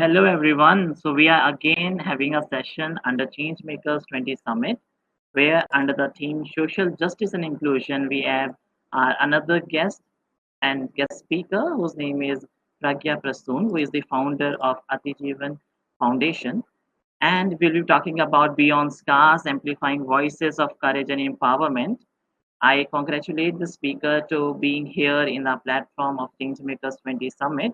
hello everyone. So we are again having a session under Changemakers20 Summit, where under the theme Social Justice and Inclusion, we have another guest and guest speaker whose name is Pragya Prasun, who is the founder of Atijeevan Foundation. And we'll be talking about Beyond Scars, amplifying voices of courage and empowerment. I congratulate the speaker to being here in the platform of Changemakers20 Summit,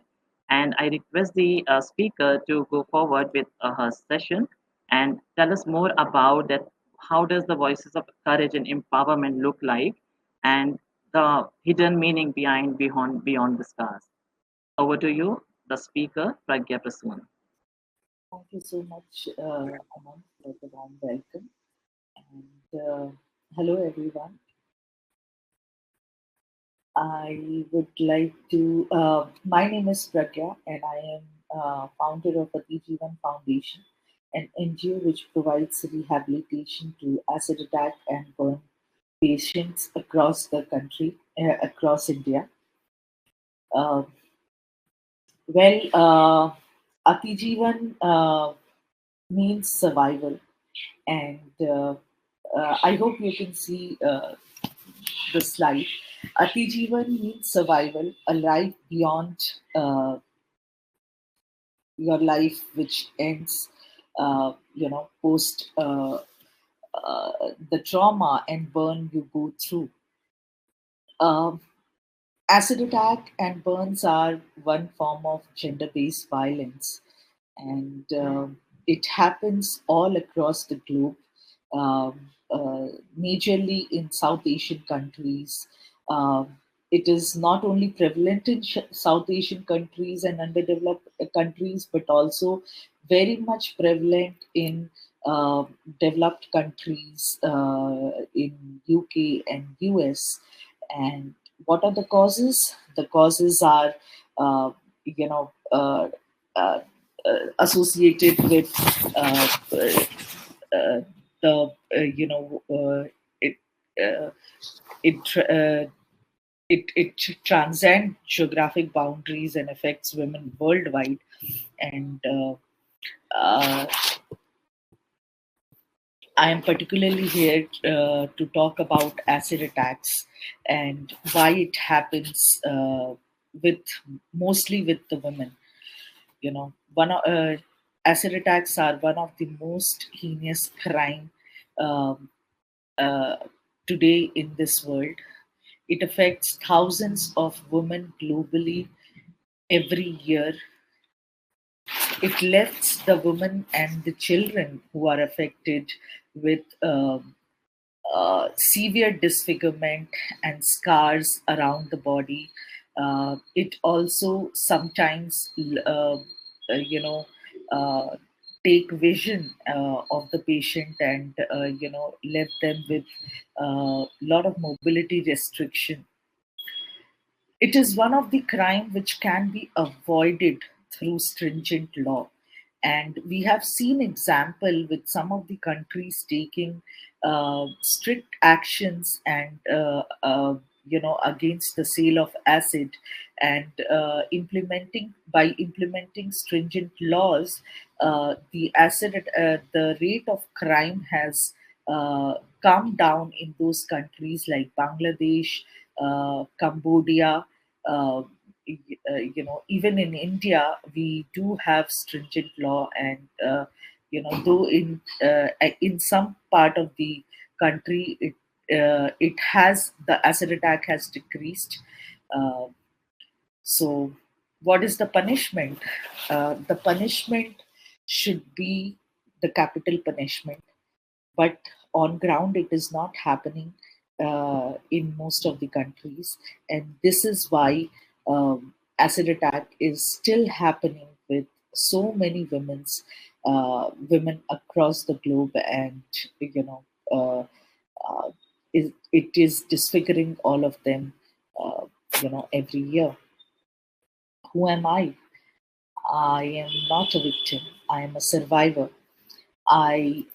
and I request the speaker to go forward with her session and tell us more about that. How does the voices of courage and empowerment look like, and the hidden meaning beyond the scars? Over to you, the speaker, Pragya Prasun. Thank you so much, Aman, for the warm welcome. And hello, everyone. I would like to. My name is Pragya, and I am founder of Atijeevan Foundation, an NGO which provides rehabilitation to acid attack and burn patients across the country, across India. Uh, Atijeevan means survival, and I hope you can see the slide. Atijeevan means survival, a life beyond your life, which ends, post the trauma and burn you go through. Um Acid attack and burns are one form of gender-based violence, and it happens all across the globe, majorly in South Asian countries. It is not only prevalent in South Asian countries and underdeveloped countries, but also very much prevalent in uh, developed countries in UK and US. And what are the causes? The causes are, uh, you know, uh, uh, associated with uh, uh, the it uh, it tr- uh, it transcends geographic boundaries and affects women worldwide. And uh, I am particularly here to talk about acid attacks and why it happens with mostly with the women. One acid attacks are one of the most heinous crime um, uh, today in this world. It affects thousands of women globally every year. It lets the women and the children who are affected with severe disfigurement and scars around the body. It also sometimes, you know, uh, take vision of the patient and, left them with a lot of mobility restriction. It is one of the crime which can be avoided through stringent law. And we have seen example with some of the countries taking strict actions and against the sale of acid, and implementing stringent laws, the rate of crime has come down in those countries like Bangladesh, Cambodia. Uh, Even in India, we do have stringent law, and though in some part of the country, it has the acid attack has decreased. Uh, so, what is the punishment? The punishment should be the capital punishment, but on ground it is not happening in most of the countries, and this is why acid attack is still happening with so many women across the globe, and you know uh, it is disfiguring all of them every year. Who am I am not a victim. I am a survivor. I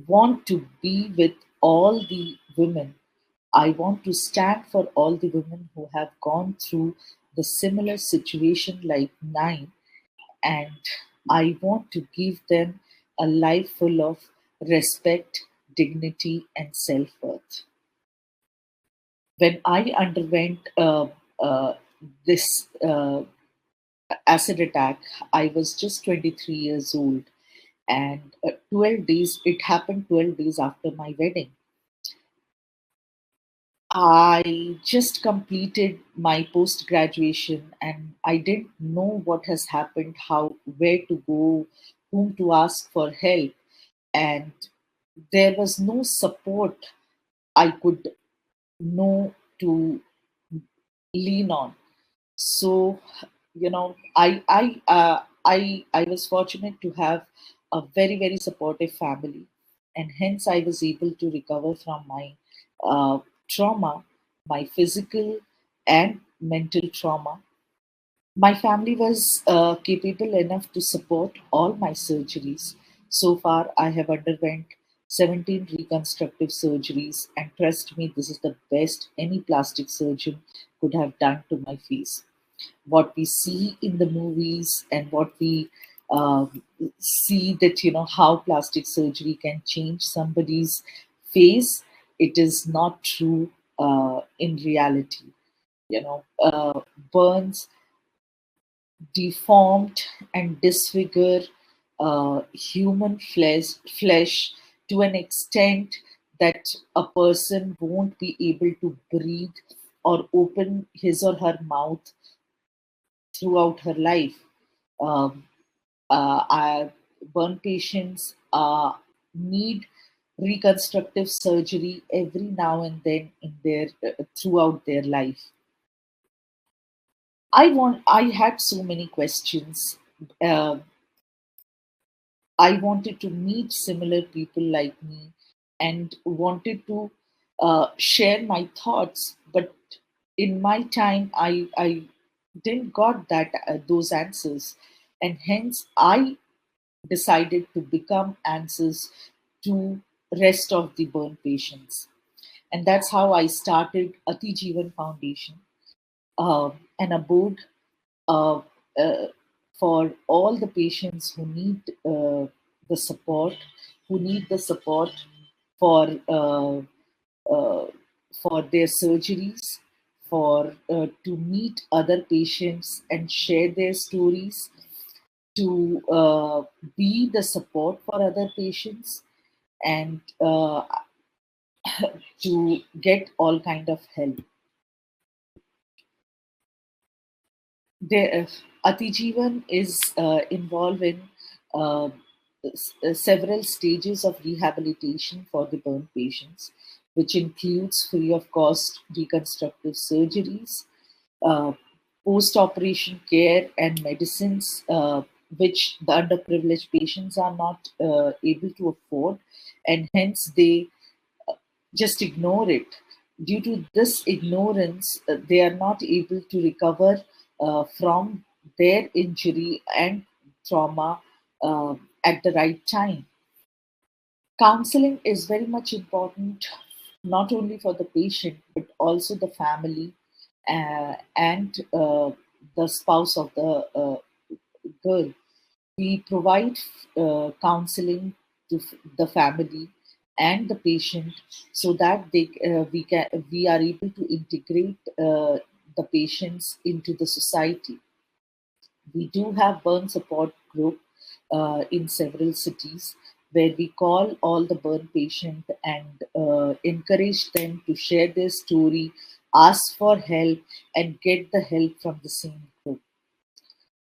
want to be with all the women. I want to stand for all the women who have gone through the similar situation like mine, and I want to give them a life full of respect, dignity, and self worth. When I underwent uh, this acid attack, I was just 23 years old, and 12 days, it happened 12 days after my wedding. I just completed my post graduation and I didn't know what has happened, how, where to go, whom to ask for help. And there was no support I could know to lean on. So, I was fortunate to have a very supportive family, and hence I was able to recover from my uh, trauma, my physical and mental trauma. My family was capable enough to support all my surgeries. So far, I have underwent 17 reconstructive surgeries, and trust me, this is the best any plastic surgeon could have done to my face. What we see in the movies and what we see, that how plastic surgery can change somebody's face, it is not true in reality. Burns deformed and disfigure human flesh to an extent that a person won't be able to breathe or open his or her mouth throughout her life. Um, our burn patients need reconstructive surgery every now and then in their throughout their life. I had so many questions. Uh, I wanted to meet similar people like me and wanted to share my thoughts. But in my time, I didn't got that those answers, and hence I decided to become answers to rest of the burn patients, and that's how I started Atijeevan Foundation, an abode uh, uh, for all the patients who need the support, who need the support for uh, uh, for their surgeries, for to meet other patients and share their stories, to be the support for other patients, and to get all kind of help. Atijeevan is involved in uh, several stages of rehabilitation for the burn patients, which includes free of cost reconstructive surgeries, uh, post operation care, and medicines, which the underprivileged patients are not able to afford, and hence they just ignore it. Due to this ignorance, they are not able to recover from their injury and trauma at the right time. Counseling is very much important, not only for the patient, but also the family and the spouse of the girl. We provide counseling to the family and the patient so that we are able to integrate the patients into the society. We do have burn support group in several cities where we call all the burn patient and encourage them to share their story, ask for help, and get the help from the same group.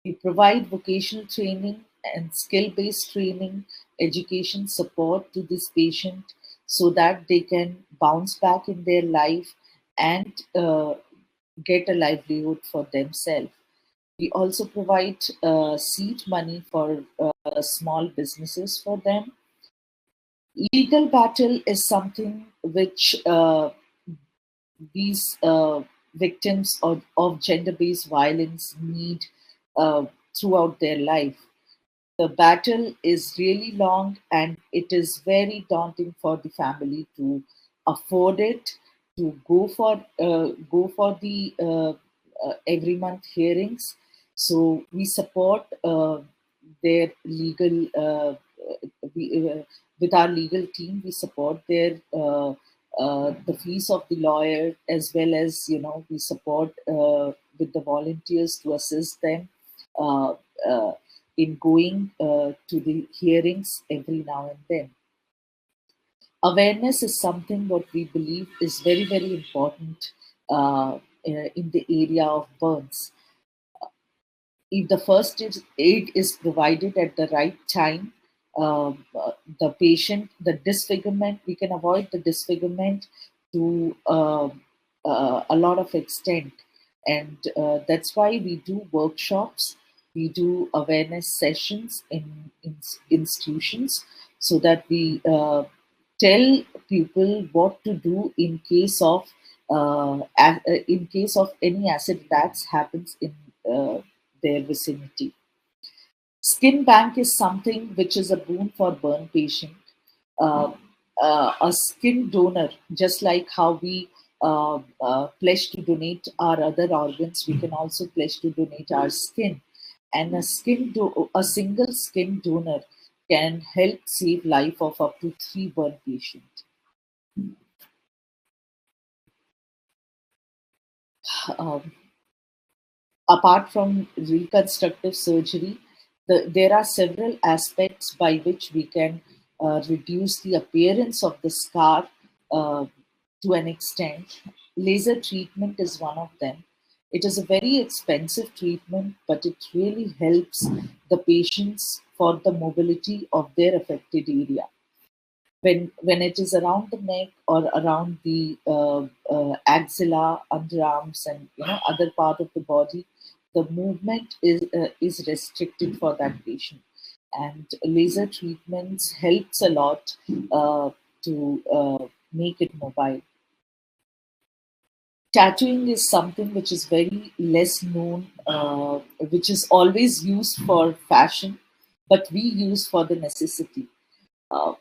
We provide vocational training and skill based training, education support to this patient so that they can bounce back in their life and get a livelihood for themselves. We also provide seed money for small businesses for them. Legal battle is something which these victims of gender based violence need uh, throughout their life. The battle is really long and it is very daunting for the family to afford it, to go for the every month hearings. So we support. their legal we, with our legal team. We support their the fees of the lawyer, as well as we support with the volunteers to assist them uh, uh, in going to the hearings every now and then. Awareness is something what we believe is very, very important in the area of burns. If the aid is provided at the right time, the patient, the disfigurement, we can avoid the disfigurement to a lot of extent. And that's why we do workshops, we do awareness sessions in institutions, so that we tell people what to do in case of any acid attacks happens in uh, their vicinity. Skin bank is something which is a boon for burn patient. Uh, a skin donor, just like how we pledge to donate our other organs, we can also pledge to donate our skin. And a single skin donor can help save life of up to 3 burn patients. Um, Apart from reconstructive surgery, there are several aspects by which we can reduce the appearance of the scar uh, to an extent. Laser treatment is one of them. It is a very expensive treatment, but it really helps the patients for the mobility of their affected area. When it is around the neck or around the axilla, underarms, and other part of the body, the movement is restricted for that patient, and laser treatments helps a lot to make it mobile. Tattooing is something which is very less known, which is always used for fashion, but we use for the necessity. Uh,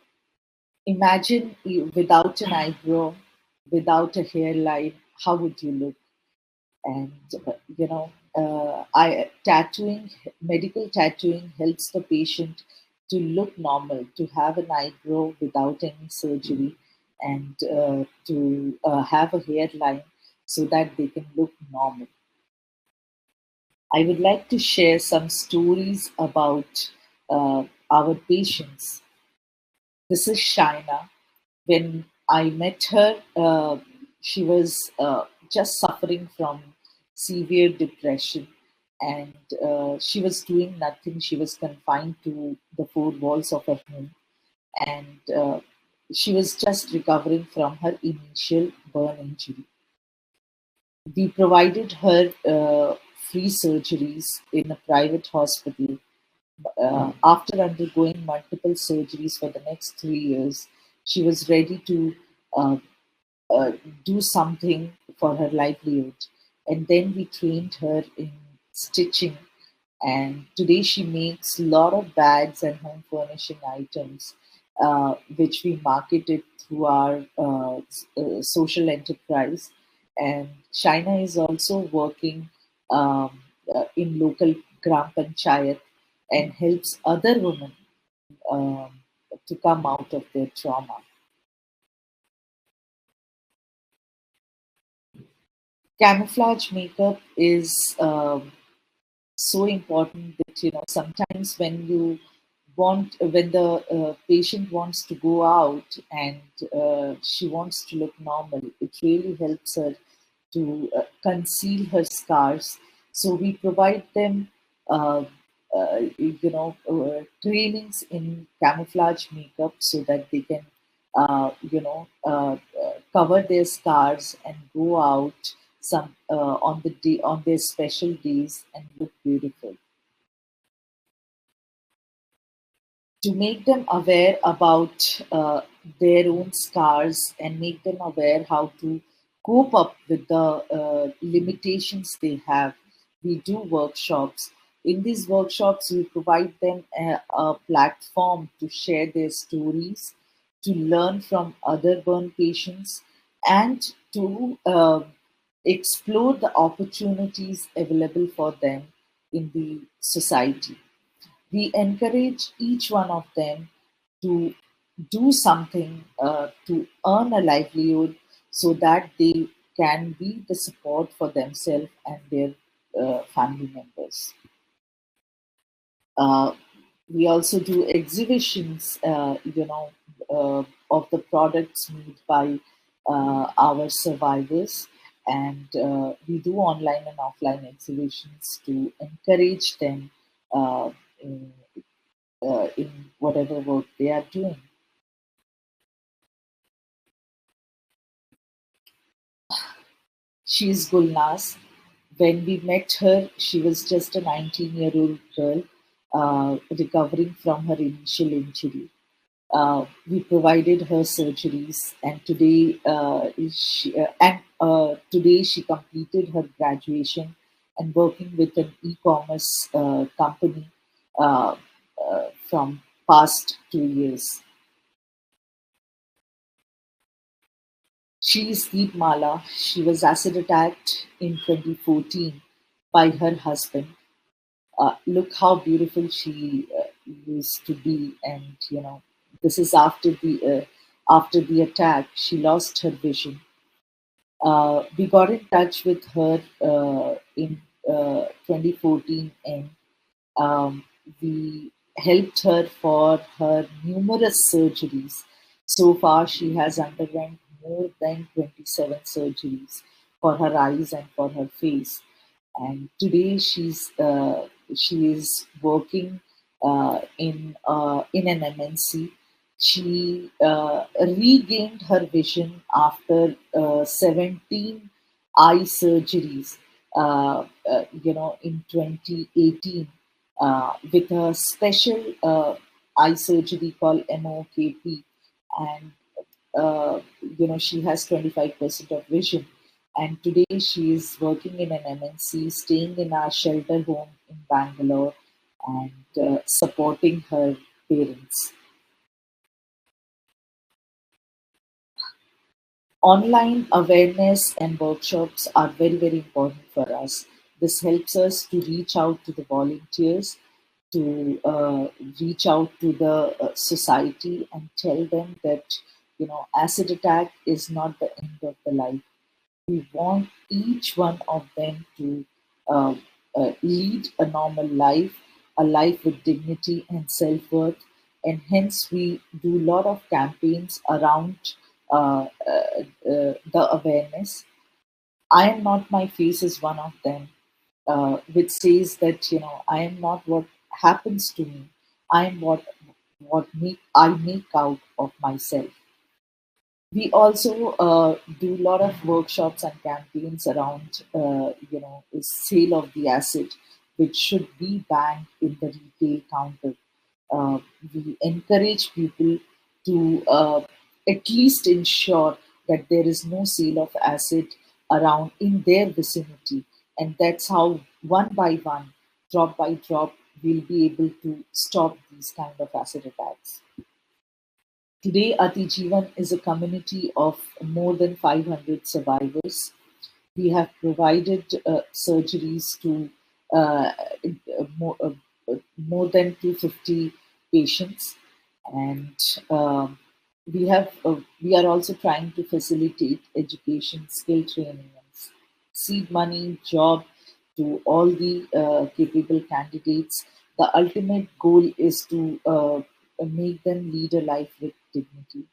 Imagine you without an eyebrow, without a hairline, how would you look? And I tattooing, medical tattooing helps the patient to look normal, to have an eyebrow without any surgery, and to have a hairline so that they can look normal. I would like to share some stories about our patients. This is Shaina. When I met her, she was just suffering from severe depression, and she was doing nothing. She was confined to the four walls of her home, and she was just recovering from her initial burn injury. We provided her free surgeries in a private hospital. After undergoing multiple surgeries for the next 3 years, she was ready to uh, uh, do something for her livelihood. And then we trained her in stitching. And today she makes a lot of bags and home furnishing items, which we marketed through our social enterprise. And China is also working in local Gram Panchayat and helps other women um, to come out of their trauma. Camouflage makeup is so important that sometimes when the patient wants to go out and she wants to look normal, it really helps her to conceal her scars. So we provide them trainings in camouflage makeup so that they can cover their scars and go out on their special days and look beautiful. To make them aware about their own scars and make them aware how to cope up with the limitations they have, we do workshops. In these workshops, we provide them a platform to share their stories, to learn from other burn patients, and to explore the opportunities available for them in the society. We encourage each one of them to do something to earn a livelihood so that they can be the support for themselves and their family members. Uh, we also do exhibitions, of the products made by our survivors, and we do online and offline exhibitions to encourage them uh, in, in whatever work they are doing. She is Gulnaz. When we met her, she was just a 19-year-old girl recovering from her initial injury. We provided her surgeries, and today she completed her graduation and working with an e-commerce company from past 2 years. She is Deepmala. She was acid attacked in 2014 by her husband. Look how beautiful she used to be, and this is after the attack. She lost her vision. We got in touch with her in 2014, and um, we helped her for her numerous surgeries. So far, she has undergone more than 27 surgeries for her eyes and for her face. And today she is working in an MNC. She regained her vision after 17 eye surgeries. In 2018, with a special eye surgery called MOKP, and she has 25% of vision. And today she is working in an MNC, staying in our shelter home in Bangalore, and supporting her parents. Online awareness and workshops are very, very important for us. This helps us to reach out to the volunteers, to reach out to the society and tell them that, acid attack is not the end of the life. We want each one of them to uh, lead a normal life, a life with dignity and self worth. And hence, we do a lot of campaigns around the awareness. I am not my face is one of them, which says that I am not what happens to me. I am I make out of myself. We also do a lot of workshops and campaigns around, the sale of the acid, which should be banned in the retail counter. Uh, we encourage people to at least ensure that there is no sale of acid around in their vicinity, and that's how one by one, drop by drop, we'll be able to stop these kind of acid attacks. Today, Atijeevan is a community of more than 500 survivors. We have provided surgeries to uh, more than 250 patients, and we are also trying to facilitate education, skill training, and seed money, job to all the capable candidates. The ultimate goal is to make them lead a life with dignity.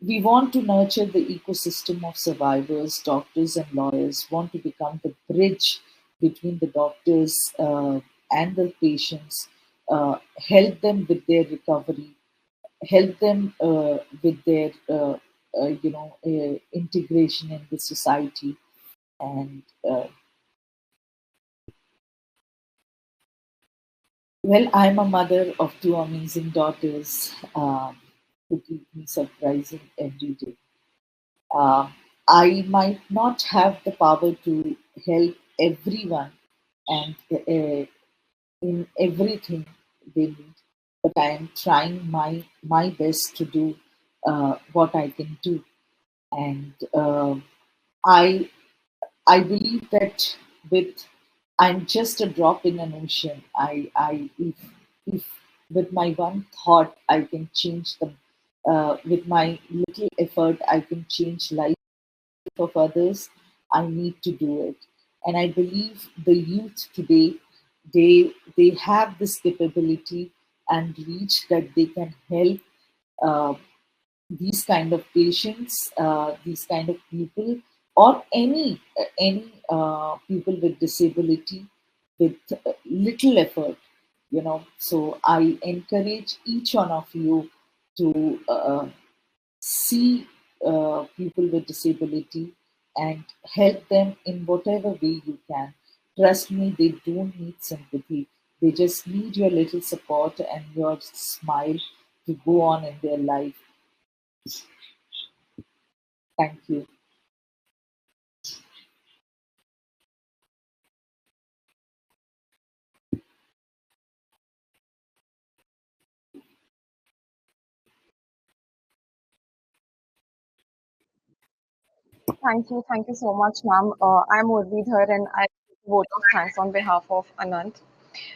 We want to nurture the ecosystem of survivors, doctors, and lawyers, want to become the bridge between the doctors and the patients, help them with their recovery, help them with their integration in the society. And well, I'm a mother of two amazing daughters who keep me surprising every day. Uh, I might not have the power to help everyone and in everything they need, but I am trying my best to do what I can do, and I I believe that with I'm just a drop in an ocean. If with my one thought I can change them, with my little effort I can change life of others, I need to do it. And I believe the youth today, they have this capability and reach that they can help uh, these kind of patients, these kind of people, or any people with disability with little effort. So I encourage each one of you to see people with disability and help them in whatever way you can. Trust me, they don't need sympathy. They just need your little support and your smile to go on in their life. Thank you. Thank you so much, ma'am. I'm Urvidhar and I vote of thanks on behalf of Anant.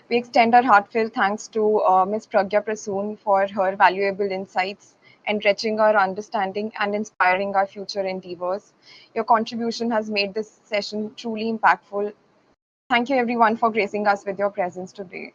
We extend our heartfelt thanks to Ms. Pragya Prasun for her valuable insights, enriching our understanding and inspiring our future endeavors. Your contribution has made this session truly impactful. Thank you, everyone, for gracing us with your presence today.